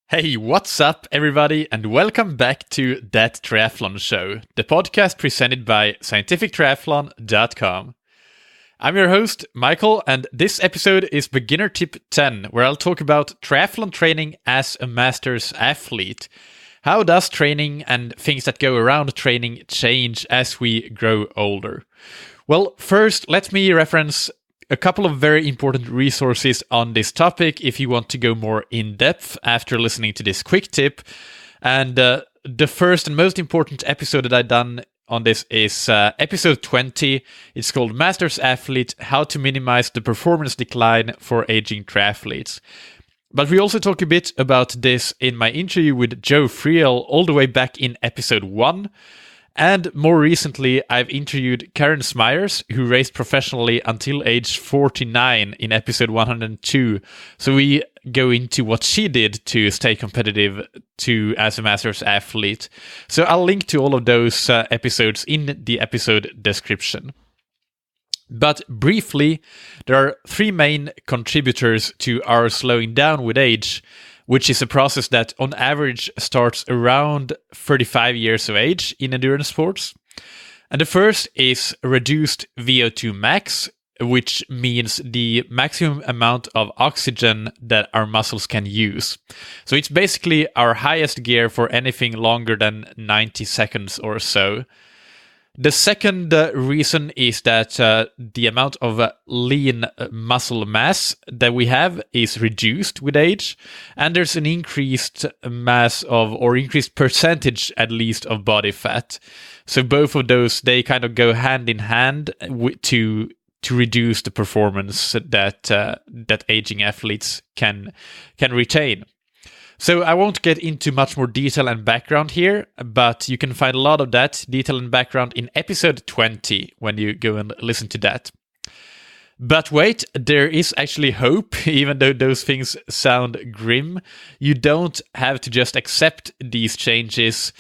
Hey, what's up, everybody, and welcome back to That Triathlon Show, the podcast presented by scientifictriathlon.com. I'm your host, Michael, and this episode is Beginner Tip 10, where I'll talk about triathlon training as a master's athlete. How does training and things that go around training change as we grow older? Well, first, let me reference a couple of very important resources on this topic if you want to go more in depth after listening to this quick tip. And the first and most important episode that I've done on this is episode 20. It's called Masters Athlete, How to Minimize the Performance Decline for Aging Triathletes. But we also talk a bit about this in my interview with Joe Friel all the way back in episode 1. And more recently, I've interviewed Karen Smyers, who raced professionally until age 49 in episode 102. So we go into what she did to stay competitive as a master's athlete. So I'll link to all of those episodes in the episode description. But briefly, there are three main contributors to our slowing down with age, which is a process that on average starts around 35 years of age in endurance sports. And the first is reduced VO2 max, which means the maximum amount of oxygen that our muscles can use. So it's basically our highest gear for anything longer than 90 seconds or so. The second reason is that the amount of lean muscle mass that we have is reduced with age, and there's an increased mass of, or increased percentage at least, of body fat. So both of those, they kind of go hand in hand to reduce the performance that aging athletes can retain. So I won't get into much more detail and background here, but you can find a lot of that detail and background in episode 20 when you go and listen to that. But wait, there is actually hope, even though those things sound grim. You don't have to just accept these changes.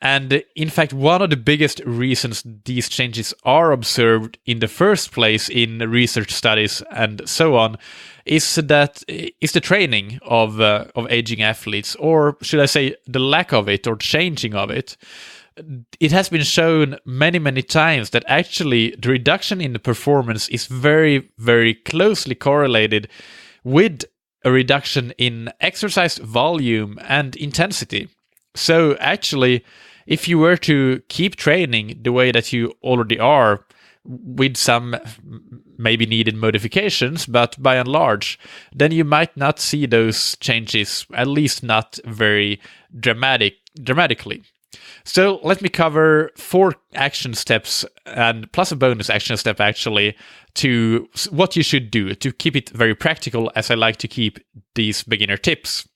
And in fact, one of the biggest reasons these changes are observed in the first place in research studies and so on is the training of aging athletes, or should I say the lack of it or changing of it. It has been shown many, many times that actually the reduction in the performance is very, very closely correlated with a reduction in exercise volume and intensity. So actually, if you were to keep training the way that you already are, with some maybe needed modifications, but by and large, then you might not see those changes, at least not very dramatically. So let me cover 4 action steps, and plus a bonus action step actually, to what you should do to keep it very practical, as I like to keep these beginner tips.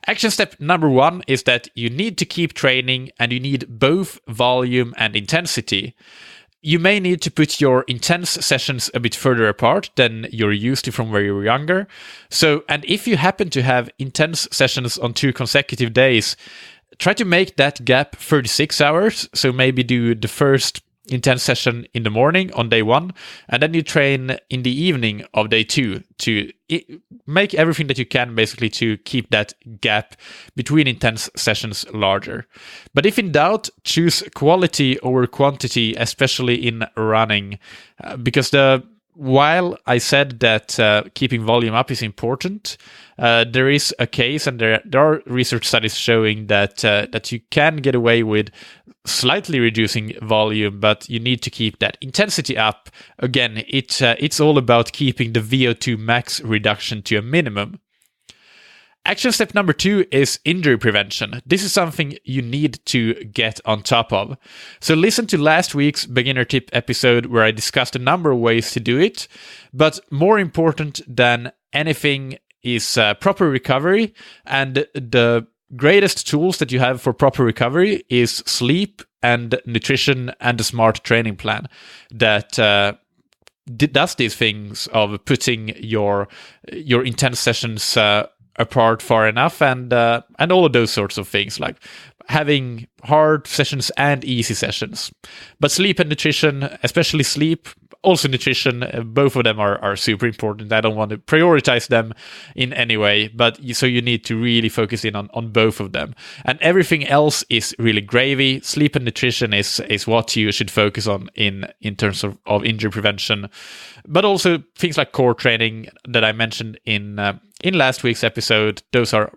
Action step number 1 is that you need to keep training, and you need both volume and intensity. You may need to put your intense sessions a bit further apart than you're used to from where you were younger. So, and if you happen to have intense sessions on 2 consecutive days, try to make that gap 36 hours. So maybe do the first intense session in the morning on day 1, and then you train in the evening of day 2 to make everything that you can basically to keep that gap between intense sessions larger. But if in doubt, choose quality over quantity, especially in running, because while I said that keeping volume up is important, there is a case, and there are research studies showing that you can get away with slightly reducing volume, but you need to keep that intensity up. Again, it's all about keeping the VO2 max reduction to a minimum. Action step number 2 is injury prevention. This is something you need to get on top of. So listen to last week's beginner tip episode where I discussed a number of ways to do it, but more important than anything is proper recovery, and the greatest tools that you have for proper recovery is sleep and nutrition and a smart training plan that does these things of putting your intense sessions apart far enough, and all of those sorts of things, like having hard sessions and easy sessions. But sleep and nutrition, especially sleep, also nutrition. Both of them are super important. I don't want to prioritize them in any way, but so you need to really focus in on both of them. And everything else is really gravy. Sleep and nutrition is what you should focus on in terms of injury prevention, but also things like core training that I mentioned in last week's episode. Those are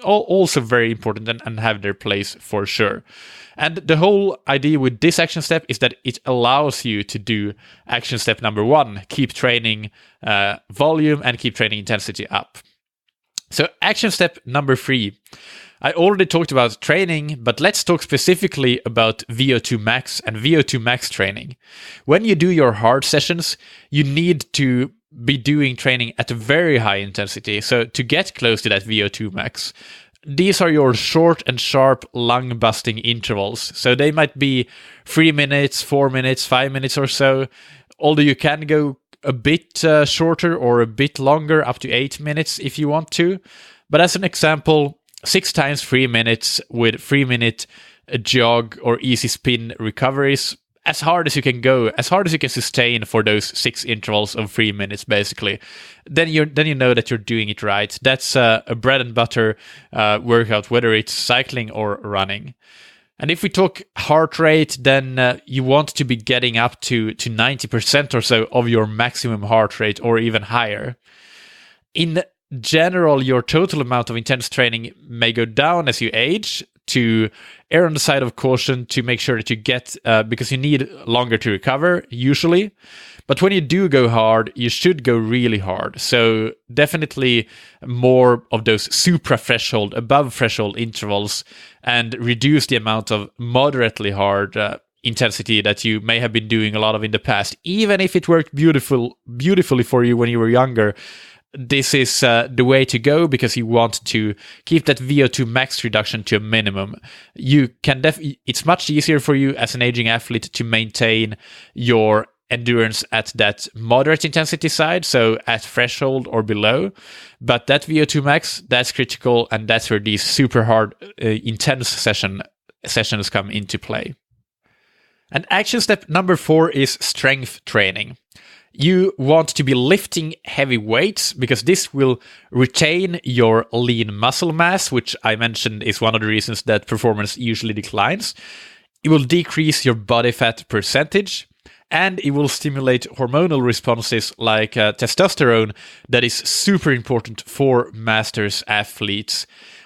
also very important and have their place for sure. And the whole idea with this action step is that it allows you to do action step number 1, keep training volume and keep training intensity up. So action step number 3, I already talked about training, but let's talk specifically about VO2 max and VO2 max training. When you do your hard sessions, you need to be doing training at a very high intensity. So to get close to that VO2 max, these are your short and sharp lung busting intervals. So they might be 3 minutes, 4 minutes, 5 minutes or so, although you can go a bit shorter or a bit longer, up to 8 minutes if you want to. But as an example, 6 times 3 minutes with 3-minute jog or easy spin recoveries, as hard as you can go, as hard as you can sustain for those 6 intervals of 3 minutes, basically. Then you know that you're doing it right. That's a bread and butter workout, whether it's cycling or running. And if we talk heart rate, then you want to be getting up to 90% or so of your maximum heart rate, or even higher. In general, your total amount of intense training may go down as you age, to err on the side of caution to make sure that you get, because you need longer to recover, usually. But when you do go hard, you should go really hard. So definitely more of those supra-threshold, above threshold intervals, and reduce the amount of moderately hard intensity that you may have been doing a lot of in the past. Even if it worked beautifully for you when you were younger, this is the way to go, because you want to keep that VO2 max reduction to a minimum. You can it's much easier for you as an aging athlete to maintain your endurance at that moderate intensity side, so at threshold or below. But that VO2 max, that's critical, and that's where these super hard, intense sessions come into play. And action step number 4 is strength training. You want to be lifting heavy weights because this will retain your lean muscle mass, which I mentioned is one of the reasons that performance usually declines. It will decrease your body fat percentage, and it will stimulate hormonal responses like testosterone that is super important for masters athletes.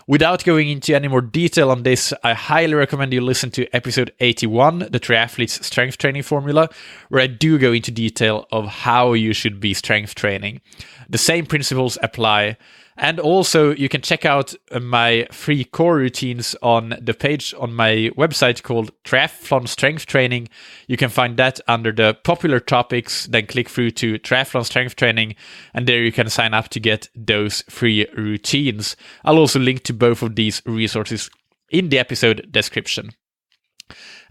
Without going into any more detail on this, I highly recommend you listen to episode 81, the Triathlete's Strength Training Formula, where I do go into detail of how you should be strength training. The same principles apply. And also, you can check out my free core routines on the page on my website called Triathlon Strength Training. You can find that under the popular topics, then click through to Triathlon Strength Training, and there you can sign up to get those free routines. I'll also link to both of these resources in the episode description.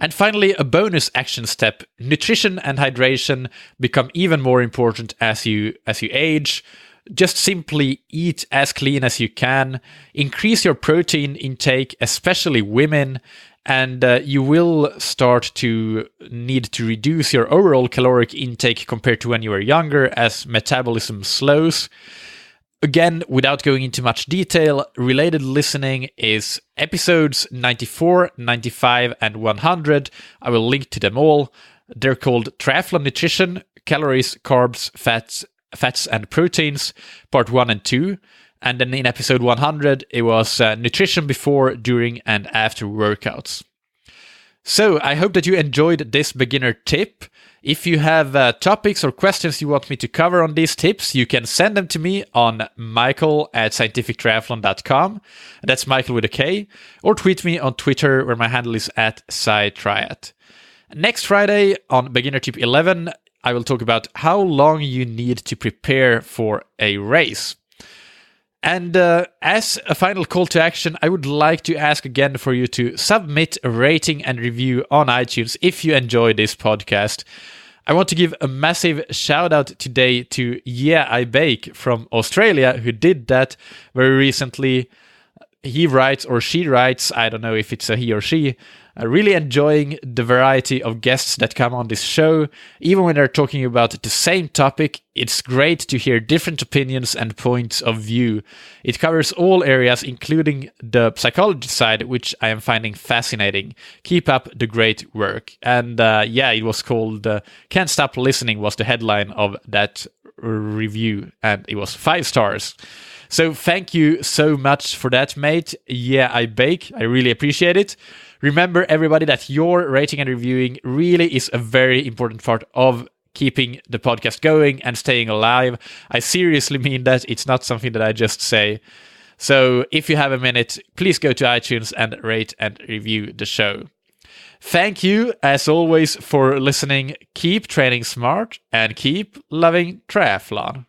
And finally, a bonus action step. Nutrition and hydration become even more important as you age. Just simply eat as clean as you can. Increase your protein intake, especially women, and you will start to need to reduce your overall caloric intake compared to when you were younger as metabolism slows. Again, without going into much detail, related listening is episodes 94, 95, and 100. I will link to them all. They're called Triathlon Nutrition, Calories, Carbs, Fats and Proteins, part 1 and 2. And then in episode 100, it was nutrition before, during, and after workouts. So I hope that you enjoyed this beginner tip. If you have topics or questions you want me to cover on these tips, you can send them to me on michael@scientifictriathlon.com. That's Michael with a K. Or tweet me on Twitter, where my handle is @SciTriat. Next Friday on Beginner Tip 11, I will talk about how long you need to prepare for a race. And as a final call to action, I would like to ask again for you to submit a rating and review on iTunes if you enjoy this podcast. I want to give a massive shout out today to Yeah I Bake from Australia, who did that very recently. He writes, or she writes, I don't know if it's a he or she, Really enjoying the variety of guests that come on this show. Even when they're talking about the same topic, it's great to hear different opinions and points of view. It covers all areas, including the psychology side, which I am finding fascinating. Keep up the great work. And it was called Can't Stop Listening was the headline of that review, and it was 5 stars. So thank you so much for that, mate. Yeah, I bake. I really appreciate it. Remember, everybody, that your rating and reviewing really is a very important part of keeping the podcast going and staying alive. I seriously mean that. It's not something that I just say. So if you have a minute, please go to iTunes and rate and review the show. Thank you, as always, for listening. Keep training smart and keep loving triathlon.